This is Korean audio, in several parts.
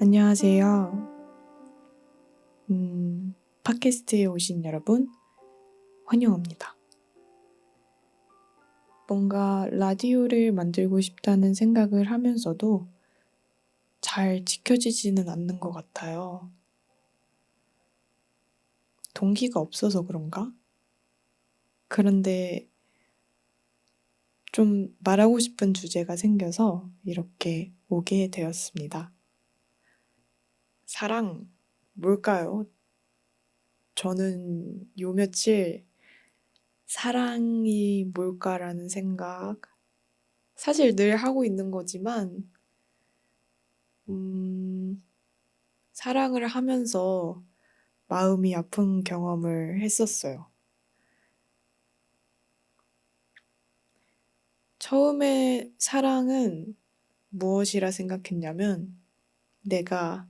안녕하세요. 팟캐스트에 오신 여러분, 환영합니다. 뭔가 라디오를 만들고 싶다는 생각을 하면서도 잘 지켜지지는 않는 것 같아요. 동기가 없어서 그런가? 그런데 좀 말하고 싶은 주제가 생겨서 이렇게 오게 되었습니다. 사랑, 뭘까요? 저는 요 며칠 사랑이 뭘까라는 생각, 사실 늘 하고 있는 거지만, 사랑을 하면서 마음이 아픈 경험을 했었어요. 처음에 사랑은 무엇이라 생각했냐면, 내가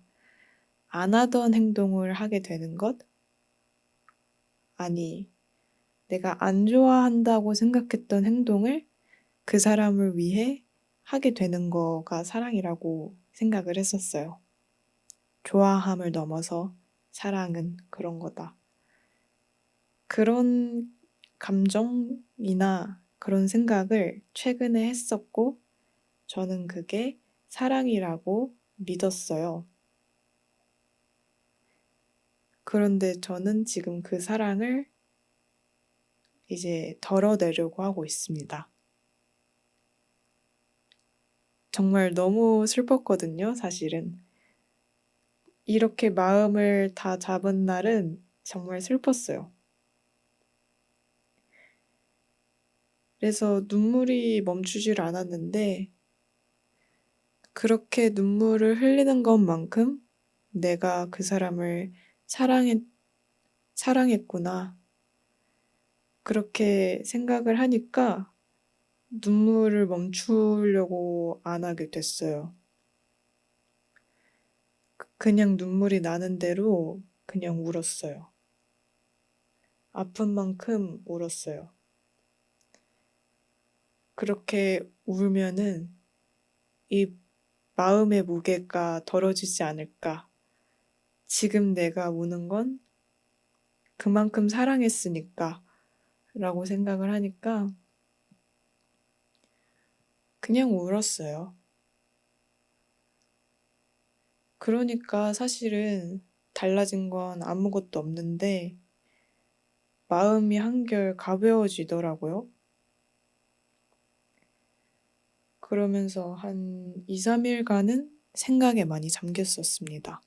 안 하던 행동을 하게 되는 것? 아니, 내가 안 좋아한다고 생각했던 행동을 그 사람을 위해 하게 되는 거가 사랑이라고 생각을 했었어요. 좋아함을 넘어서 사랑은 그런 거다. 그런 감정이나 그런 생각을 최근에 했었고, 저는 그게 사랑이라고 믿었어요. 그런데 저는 지금 그 사랑을 이제 덜어내려고 하고 있습니다. 정말 너무 슬펐거든요, 사실은. 이렇게 마음을 다 잡은 날은 정말 슬펐어요. 그래서 눈물이 멈추질 않았는데, 그렇게 눈물을 흘리는 것만큼 내가 그 사람을 사랑했구나. 그렇게 생각을 하니까 눈물을 멈추려고 안 하게 됐어요. 그냥 눈물이 나는 대로 그냥 울었어요. 아픈 만큼 울었어요. 그렇게 울면은 이 마음의 무게가 덜어지지 않을까. 지금 내가 우는 건 그만큼 사랑했으니까 라고 생각을 하니까 그냥 울었어요. 그러니까 사실은 달라진 건 아무것도 없는데 마음이 한결 가벼워지더라고요. 그러면서 한 2, 3일간은 생각에 많이 잠겼었습니다.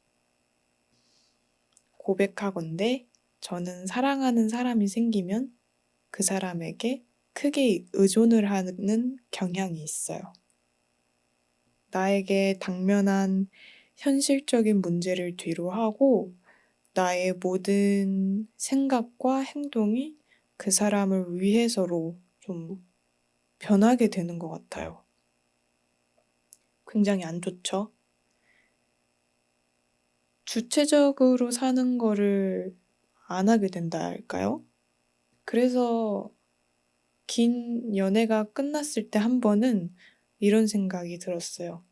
고백하건대 저는 사랑하는 사람이 생기면 그 사람에게 크게 의존을 하는 경향이 있어요. 나에게 당면한 현실적인 문제를 뒤로 하고 나의 모든 생각과 행동이 그 사람을 위해서로 좀 변하게 되는 것 같아요. 굉장히 안 좋죠? 주체적으로 사는 거를 안 하게 된다 할까요? 그래서 긴 연애가 끝났을 때 한 번은 이런 생각이 들었어요.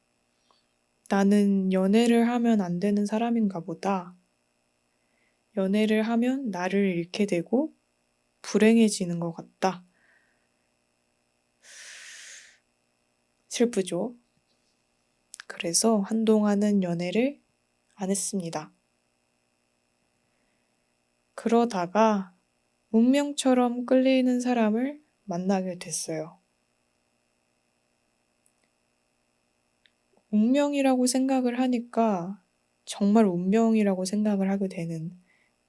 나는 연애를 하면 안 되는 사람인가 보다. 연애를 하면 나를 잃게 되고 불행해지는 것 같다. 슬프죠? 그래서 한동안은 연애를 안 했습니다. 그러다가 운명처럼 끌리는 사람을 만나게 됐어요. 운명이라고 생각을 하니까 정말 운명이라고 생각을 하게 되는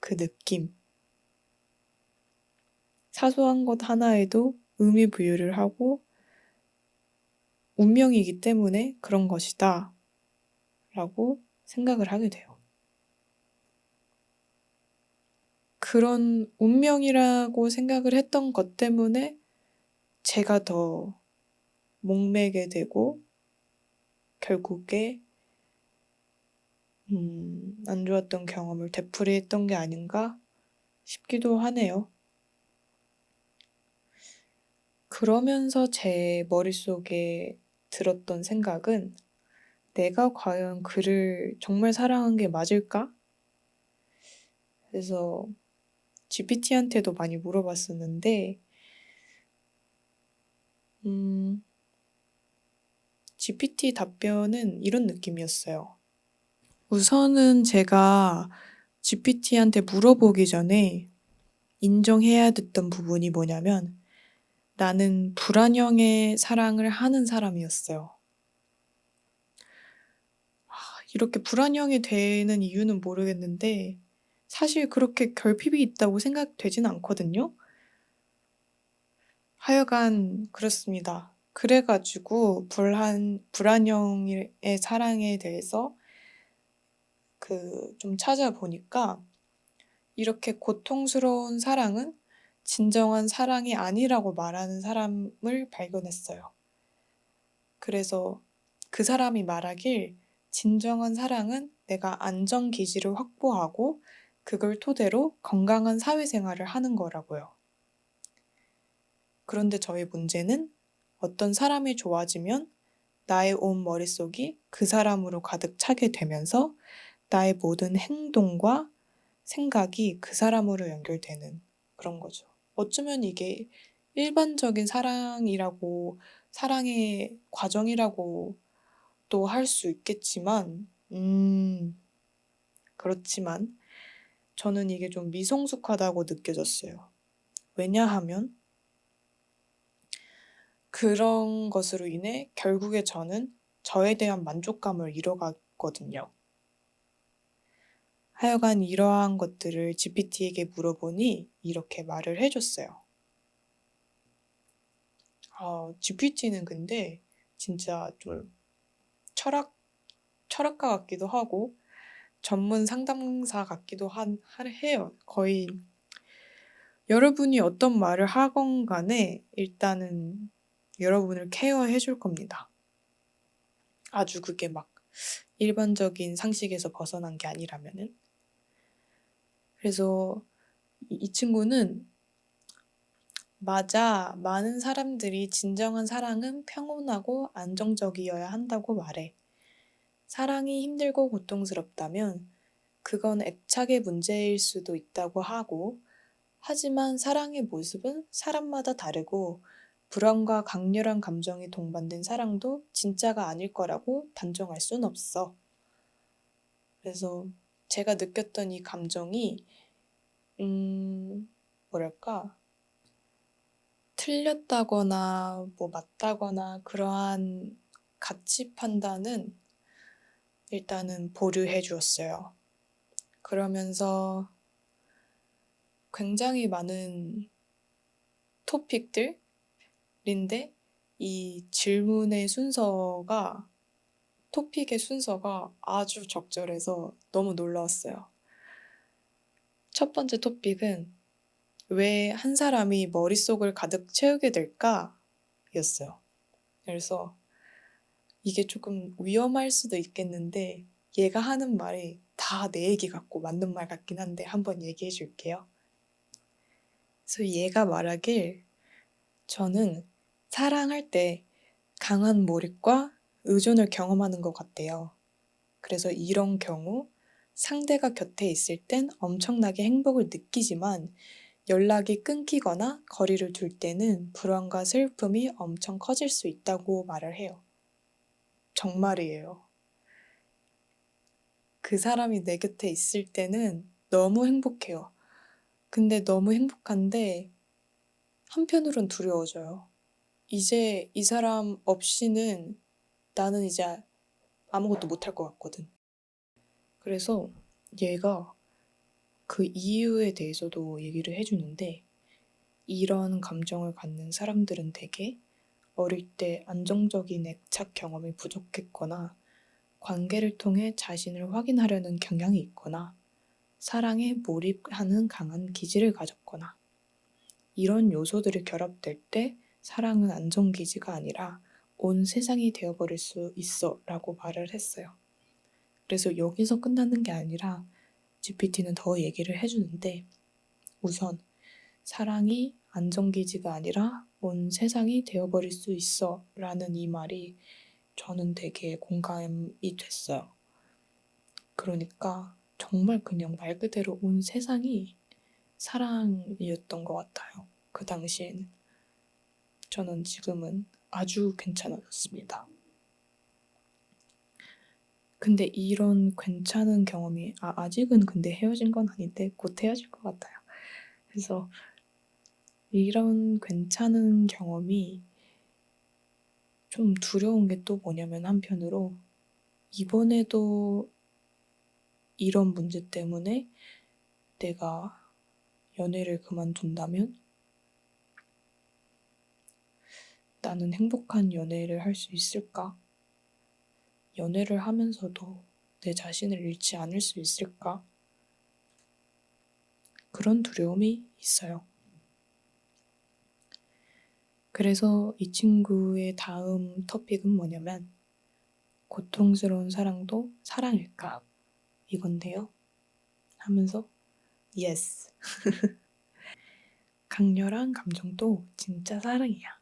그 느낌. 사소한 것 하나에도 의미 부여를 하고 운명이기 때문에 그런 것이다 라고 생각을 하게 돼요. 그런 운명이라고 생각을 했던 것 때문에 제가 더 목매게 되고 결국에 안 좋았던 경험을 되풀이했던 게 아닌가 싶기도 하네요. 그러면서 제 머릿속에 들었던 생각은 내가 과연 그를 정말 사랑한 게 맞을까? 그래서 GPT한테도 많이 물어봤었는데, GPT 답변은 이런 느낌이었어요. 우선은 제가 GPT한테 물어보기 전에 인정해야 됐던 부분이 뭐냐면 나는 불안형의 사랑을 하는 사람이었어요. 이렇게 불안형이 되는 이유는 모르겠는데 사실 그렇게 결핍이 있다고 생각되진 않거든요. 하여간 그렇습니다. 그래가지고 불안형의 사랑에 대해서 좀 찾아보니까 이렇게 고통스러운 사랑은 진정한 사랑이 아니라고 말하는 사람을 발견했어요. 그래서 그 사람이 말하길 진정한 사랑은 내가 안정기지를 확보하고 그걸 토대로 건강한 사회생활을 하는 거라고요. 그런데 저의 문제는 어떤 사람이 좋아지면 나의 온 머릿속이 그 사람으로 가득 차게 되면서 나의 모든 행동과 생각이 그 사람으로 연결되는 그런 거죠. 어쩌면 이게 일반적인 사랑의 과정이라고 또 할 수 있겠지만, 그렇지만 저는 이게 좀 미성숙하다고 느껴졌어요. 왜냐하면 그런 것으로 인해 결국에 저는 저에 대한 만족감을 잃어갔거든요. 하여간 이러한 것들을 GPT에게 물어보니 이렇게 말을 해줬어요. GPT는 근데 진짜 좀 철학가 같기도 하고 전문 상담사 같기도 해요. 거의 여러분이 어떤 말을 하건 간에 일단은 여러분을 케어해 줄 겁니다. 아주 그게 막 일반적인 상식에서 벗어난 게 아니라면은. 그래서 이 친구는 맞아. 많은 사람들이 진정한 사랑은 평온하고 안정적이어야 한다고 말해. 사랑이 힘들고 고통스럽다면 그건 애착의 문제일 수도 있다고 하고, 하지만 사랑의 모습은 사람마다 다르고, 불안과 강렬한 감정이 동반된 사랑도 진짜가 아닐 거라고 단정할 순 없어. 그래서 제가 느꼈던 이 감정이, 뭐랄까, 틀렸다거나 맞다거나 그러한 가치 판단은 일단은 보류해 주었어요. 그러면서 굉장히 많은 토픽들인데 이 토픽의 순서가 아주 적절해서 너무 놀라웠어요. 첫 번째 토픽은 왜 한 사람이 머릿속을 가득 채우게 될까? 였어요. 그래서 이게 조금 위험할 수도 있겠는데 얘가 하는 말이 다 내 얘기 같고 맞는 말 같긴 한데 한번 얘기해 줄게요. 그래서 얘가 말하길 저는 사랑할 때 강한 몰입과 의존을 경험하는 것 같대요. 그래서 이런 경우 상대가 곁에 있을 땐 엄청나게 행복을 느끼지만 연락이 끊기거나 거리를 둘 때는 불안과 슬픔이 엄청 커질 수 있다고 말을 해요. 정말이에요. 그 사람이 내 곁에 있을 때는 너무 행복해요. 근데 너무 행복한데 한편으론 두려워져요. 이제 이 사람 없이는 나는 이제 아무것도 못할 것 같거든. 그래서 얘가 그 이유에 대해서도 얘기를 해주는데 이런 감정을 갖는 사람들은 대개 어릴 때 안정적인 애착 경험이 부족했거나 관계를 통해 자신을 확인하려는 경향이 있거나 사랑에 몰입하는 강한 기질을 가졌거나 이런 요소들이 결합될 때 사랑은 안정기지가 아니라 온 세상이 되어버릴 수 있어 라고 말을 했어요. 그래서 여기서 끝나는 게 아니라 GPT는 더 얘기를 해주는데 우선 사랑이 안정기지가 아니라 온 세상이 되어버릴 수 있어 라는 이 말이 저는 되게 공감이 됐어요. 그러니까 정말 그냥 말 그대로 온 세상이 사랑이었던 것 같아요. 그 당시에는. 저는 지금은 아주 괜찮아졌습니다. 근데 이런 괜찮은 경험이 아직은 근데 헤어진 건 아닌데 곧 헤어질 것 같아요. 그래서 이런 괜찮은 경험이 좀 두려운 게 또 뭐냐면 한편으로 이번에도 이런 문제 때문에 내가 연애를 그만둔다면 나는 행복한 연애를 할 수 있을까? 연애를 하면서도 내 자신을 잃지 않을 수 있을까? 그런 두려움이 있어요. 그래서 이 친구의 다음 토픽은 뭐냐면 고통스러운 사랑도 사랑일까? 이건데요. 하면서 yes. 강렬한 감정도 진짜 사랑이야.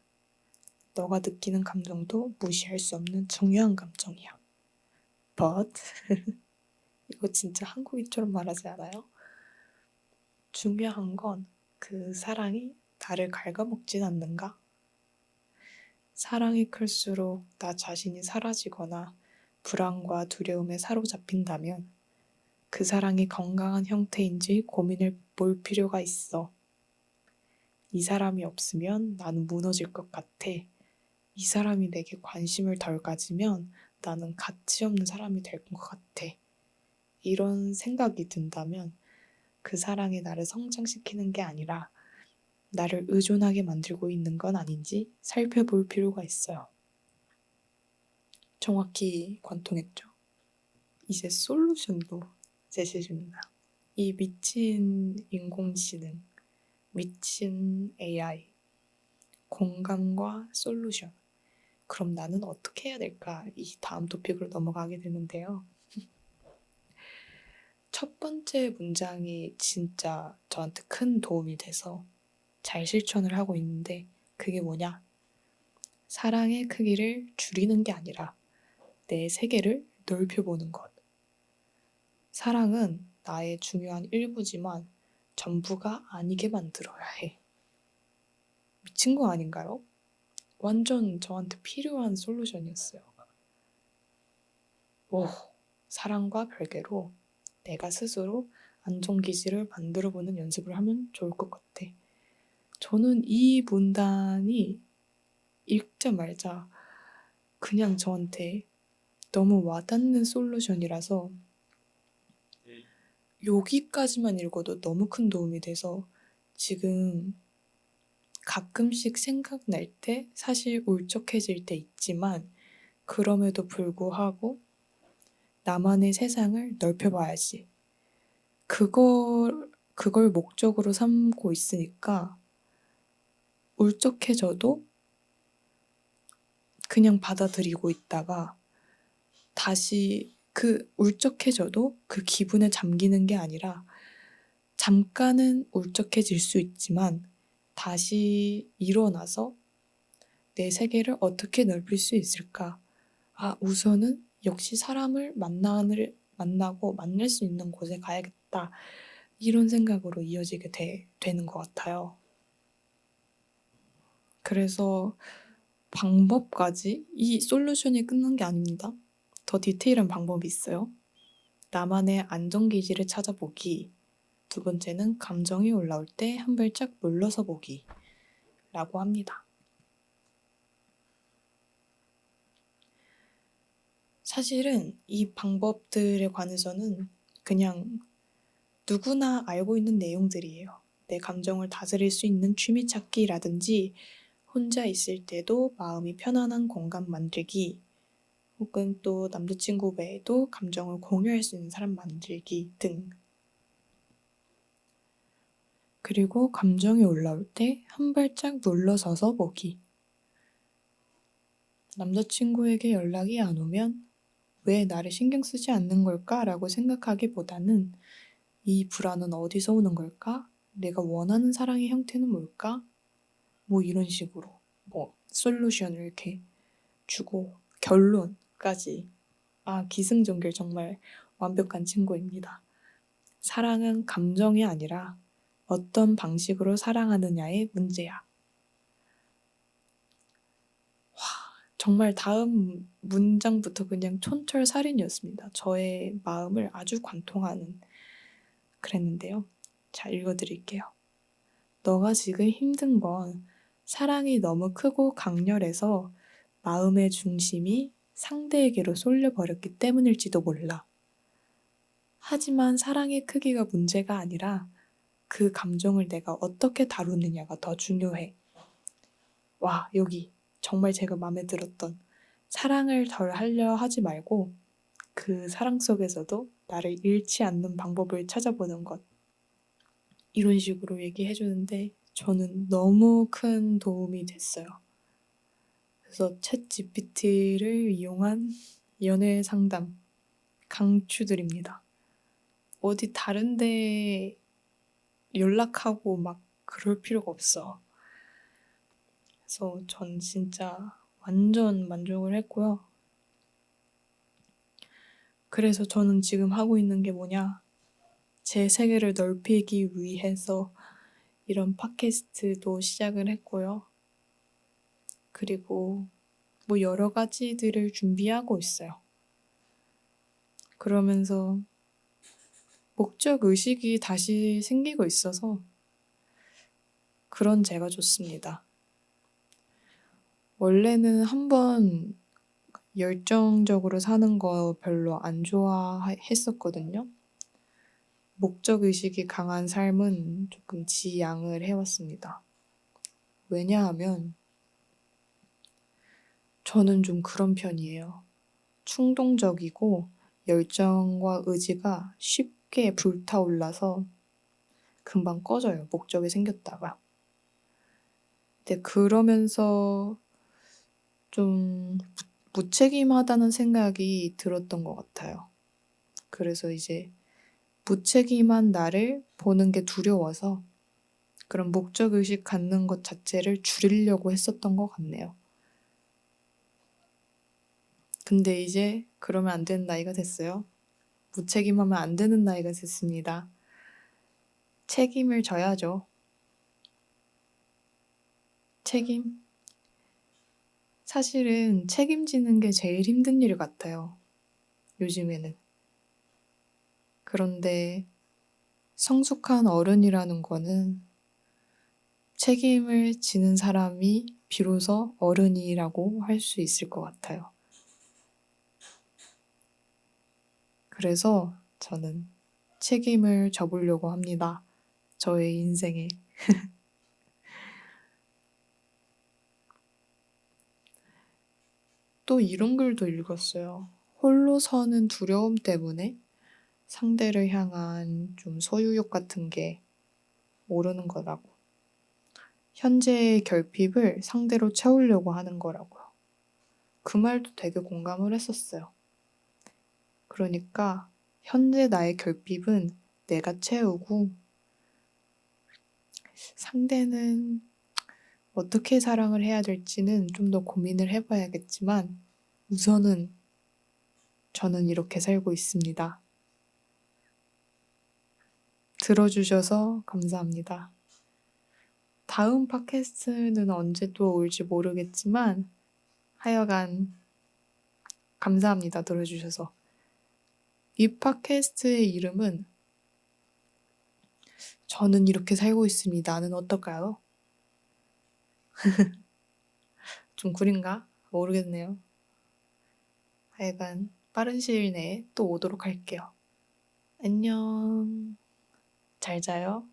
너가 느끼는 감정도 무시할 수 없는 중요한 감정이야. But 이거 진짜 한국인처럼 말하지 않아요? 중요한 건 그 사랑이 나를 갉아먹진 않는가? 사랑이 클수록 나 자신이 사라지거나 불안과 두려움에 사로잡힌다면 그 사랑이 건강한 형태인지 고민을 볼 필요가 있어. 이 사람이 없으면 나는 무너질 것 같아. 이 사람이 내게 관심을 덜 가지면 나는 가치 없는 사람이 될 것 같아. 이런 생각이 든다면 그 사랑이 나를 성장시키는 게 아니라 나를 의존하게 만들고 있는 건 아닌지 살펴볼 필요가 있어요. 정확히 관통했죠. 이제 솔루션도 제시해줍니다. 이 미친 인공지능, 미친 AI, 공감과 솔루션. 그럼 나는 어떻게 해야 될까? 이 다음 토픽으로 넘어가게 되는데요. 첫 번째 문장이 진짜 저한테 큰 도움이 돼서 잘 실천을 하고 있는데 그게 뭐냐? 사랑의 크기를 줄이는 게 아니라 내 세계를 넓혀보는 것. 사랑은 나의 중요한 일부지만 전부가 아니게 만들어야 해. 미친 거 아닌가요? 완전 저한테 필요한 솔루션이었어요. 오, 사랑과 별개로 내가 스스로 안정기지를 만들어보는 연습을 하면 좋을 것 같아. 저는 이 문단이 읽자마자 그냥 저한테 너무 와닿는 솔루션이라서 여기까지만 읽어도 너무 큰 도움이 돼서 지금 가끔씩 생각날 때 사실 울적해질 때 있지만 그럼에도 불구하고 나만의 세상을 넓혀봐야지. 그걸 목적으로 삼고 있으니까 울적해져도 그냥 받아들이고 있다가 다시 그 울적해져도 그 기분에 잠기는 게 아니라 잠깐은 울적해질 수 있지만 다시 일어나서 내 세계를 어떻게 넓힐 수 있을까? 우선은 역시 사람을 만나고 만날 수 있는 곳에 가야겠다. 이런 생각으로 이어지게 되는 것 같아요. 그래서 방법까지 이 솔루션이 끝난 게 아닙니다. 더 디테일한 방법이 있어요. 나만의 안정기지를 찾아보기. 두 번째는 감정이 올라올 때 한 발짝 물러서 보기. 라고 합니다. 사실은 이 방법들에 관해서는 그냥 누구나 알고 있는 내용들이에요. 내 감정을 다스릴 수 있는 취미 찾기라든지 혼자 있을 때도 마음이 편안한 공간 만들기 혹은 또 남자친구 외에도 감정을 공유할 수 있는 사람 만들기 등. 그리고 감정이 올라올 때 한 발짝 물러서서 보기. 남자친구에게 연락이 안 오면 왜 나를 신경 쓰지 않는 걸까? 라고 생각하기보다는 이 불안은 어디서 오는 걸까? 내가 원하는 사랑의 형태는 뭘까? 뭐 이런 식으로 솔루션을 이렇게 주고 결론까지. 기승전결 정말 완벽한 친구입니다. 사랑은 감정이 아니라 어떤 방식으로 사랑하느냐의 문제야. 정말 다음 문장부터 그냥 촌철살인이었습니다. 저의 마음을 아주 관통하는 그랬는데요. 자, 읽어드릴게요. 너가 지금 힘든 건 사랑이 너무 크고 강렬해서 마음의 중심이 상대에게로 쏠려버렸기 때문일지도 몰라. 하지만 사랑의 크기가 문제가 아니라 그 감정을 내가 어떻게 다루느냐가 더 중요해. 와, 여기 정말 제가 마음에 들었던 사랑을 덜 하려 하지 말고 그 사랑 속에서도 나를 잃지 않는 방법을 찾아보는 것. 이런 식으로 얘기해 주는데 저는 너무 큰 도움이 됐어요. 그래서 챗 GPT를 이용한 연애 상담 강추드립니다. 어디 다른데 연락하고 막 그럴 필요가 없어. 그래서 전 진짜 완전 만족을 했고요. 그래서 저는 지금 하고 있는 게 뭐냐? 제 세계를 넓히기 위해서 이런 팟캐스트도 시작을 했고요. 그리고 뭐 여러 가지들을 준비하고 있어요. 그러면서 목적 의식이 다시 생기고 있어서 그런 제가 좋습니다. 원래는 한번 열정적으로 사는 거 별로 안 좋아했었거든요. 목적 의식이 강한 삶은 조금 지양을 해왔습니다. 왜냐하면 저는 좀 그런 편이에요. 충동적이고 열정과 의지가 쉽게 불타올라서 금방 꺼져요. 목적이 생겼다가. 근데 그러면서 좀 무책임하다는 생각이 들었던 것 같아요. 그래서 이제 무책임한 나를 보는 게 두려워서 그런 목적의식 갖는 것 자체를 줄이려고 했었던 것 같네요. 근데 이제 그러면 안 되는 나이가 됐어요. 무책임하면 안 되는 나이가 됐습니다. 책임을 져야죠. 책임? 사실은 책임지는 게 제일 힘든 일 같아요. 요즘에는. 그런데 성숙한 어른이라는 거는 책임을 지는 사람이 비로소 어른이라고 할 수 있을 것 같아요. 그래서 저는 책임을 져보려고 합니다. 저의 인생에. 또 이런 글도 읽었어요. 홀로 서는 두려움 때문에 상대를 향한 좀 소유욕 같은 게 오르는 거라고. 현재의 결핍을 상대로 채우려고 하는 거라고요. 그 말도 되게 공감을 했었어요. 그러니까 현재 나의 결핍은 내가 채우고 상대는 어떻게 사랑을 해야 될지는 좀 더 고민을 해봐야겠지만 우선은 저는 이렇게 살고 있습니다. 들어주셔서 감사합니다. 다음 팟캐스트는 언제 또 올지 모르겠지만 하여간 감사합니다. 들어주셔서. 이 팟캐스트의 이름은 저는 이렇게 살고 있습니다는 어떨까요? 좀 구린가? 모르겠네요. 하여간 빠른 시일 내에 또 오도록 할게요. 안녕. 잘 자요.